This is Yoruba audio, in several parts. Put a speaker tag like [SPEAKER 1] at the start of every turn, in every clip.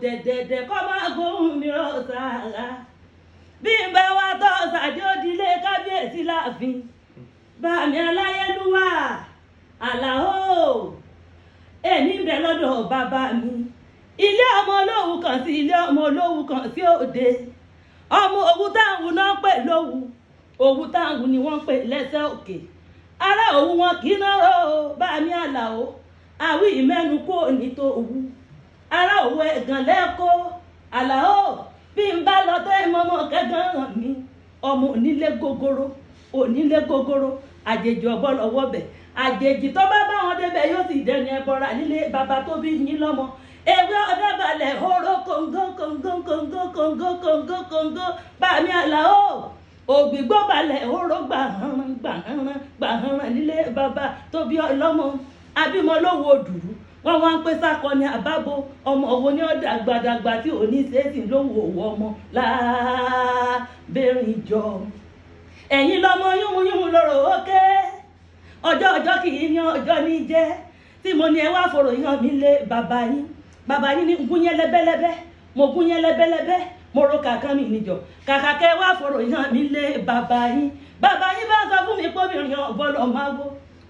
[SPEAKER 1] dẹ̀dẹ̀dẹ̀ kọ́ máa gbóhùn mi rọ̀ sára bí n bá wá tọ́ ṣàdé òdìlé kábíyèsí láàfin bàmí aláyélúwà àlàó èmi bẹ lọ́dọ̀ bàbá mi ilé ọmọ olówù kan sí ilé ọmọ olówù kan sí òde ọmọ òwú táwọn náà pè lówù òwú táwọn ni wọ́n pè lẹ́sẹ̀ òkè ará òwú wọn kì í náà bàmí àlàó àwí ìmẹ́nu kó ní tó òwú ará òwú ẹ̀gàn lẹ́kọ́ àlàó bí n bá lọ tẹ́ mọ́mọ́ kẹ́gàn hàn mí ọmọ onílé gogoro àjèjì ọ̀bọ lọ́wọ́ bẹ̀ àjèjì tó bá bá wọn débẹ̀ yóò sì dẹni ẹbọra nílé bàbá tó bí yín lọ́mọ ewé ọ̀dẹ́balẹ̀ hóró kòǹgó bàmí àlàó ògbìgbó balẹ̀ hóró gbàhánrán nílé bàbá tó bí ọlọ́mọ abímọ lówó òdùrú wọ́n wá ń pè sákọni àbábo ọmọ owó ní ọ̀dà gbàdàgbà tí ò ní sẹ́ẹ̀sì lówó owó ọmọ lábẹ́rìn jọ ẹ̀yin lọ́mọ yúnmúyúnmú lọ́rọ̀ òkè ọjọ́ kì í ní ọjọ́ ní jẹ́ tí mo ní ẹ wá fòrò yàn mí lé bàbá yín ní gúnyẹ́ lẹ́bẹ́lẹ́bẹ́ mo gúnyẹ́ lẹ́bẹ́lẹ́bẹ́ mo ro kàkán mi níjọ kàkà kẹ́ wá fòrò yàn mí lé bàbá yín bá sọ fún mi pọ́bìnrin ọ̀bọ̀lọ̀ máa wo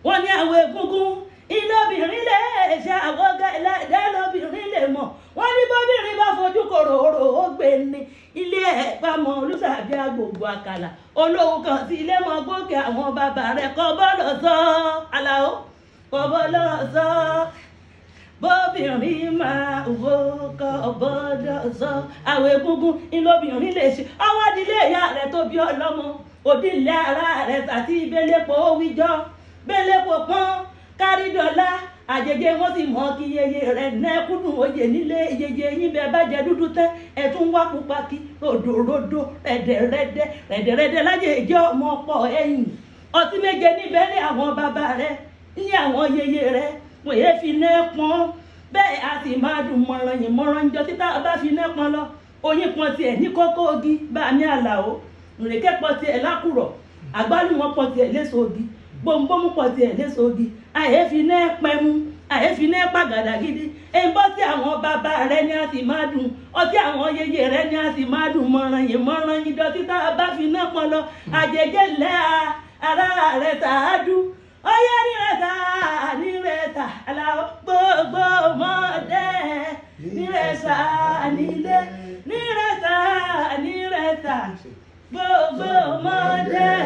[SPEAKER 1] wọ́n ní àwọn egungun ilé obìnrin lè ṣe àwọn ẹlẹ́dẹ́ lóbìnrin lè mọ̀ wọ́n ní bóbìnrin bá fojú kòròrò ó gbé ní ilé ẹ̀ pamọ́ olùsàbí agbègbè àkàlà olówó kan sí ilé mọ́ gòkè àwọn bàbá rẹ̀ kọ́ bọ́lọ̀ sọ àlàó kọ́ bọ́lọ̀ sọ bóbìnrin máa wò kọ́ bọ́lọ̀ sọ àwọn egungun ilé obìnrin lè ṣe ọwọ́ ìdílé ìyá rẹ̀ tó bí ọlọ́mọ òdìlé ara rẹ̀ tàbí ìbélépo wíjọ́ bélépo pọ́n kárídọ́lá àjẹjẹ wọn sì mọ kí yeye rẹ nẹkúndùn oyè nílé yeye yín bẹ bá jẹ dúdú tẹ ẹtún wá pupa kí ròdòròdò rẹdẹrẹdẹ lájẹjẹ ọmọ pọ ẹ̀yìn ọtí méje níbẹ̀ ní àwọn bàbá rẹ ní àwọn yeye rẹ wọn yéé fi náà pọn bẹ́ẹ̀ a sì máa dùn mọ̀ràn jọ títà bá fi náà pọn lọ oyin pọn tiẹ̀ ní kókó ogi bàmí àlàó ìrèké pọn tiẹ̀ lákùrọ̀ àgbálùmọ̀ pọn tiẹ̀ léṣo ogi gbòǹgbòmù pọ̀ tiẹ̀ léṣogi àyèfi náà pẹ́mú àyèfi náà pàgàdà gidi èèbọ́ tí àwọn bàbá rẹ ní a sì máa dùn ọtí àwọn yeye rẹ ní a sì máa dùn mọ̀ràn yìí dọ̀tí tá a bá fi náà pọn lọ àjẹjẹ lẹ́ ara rẹ̀ tààdù ọyá nírẹ̀ta aláwọ̀ gbogbo mọ́dẹ́ nírẹ̀ta nílé nírẹ̀ta gbogbo mọ́dẹ́.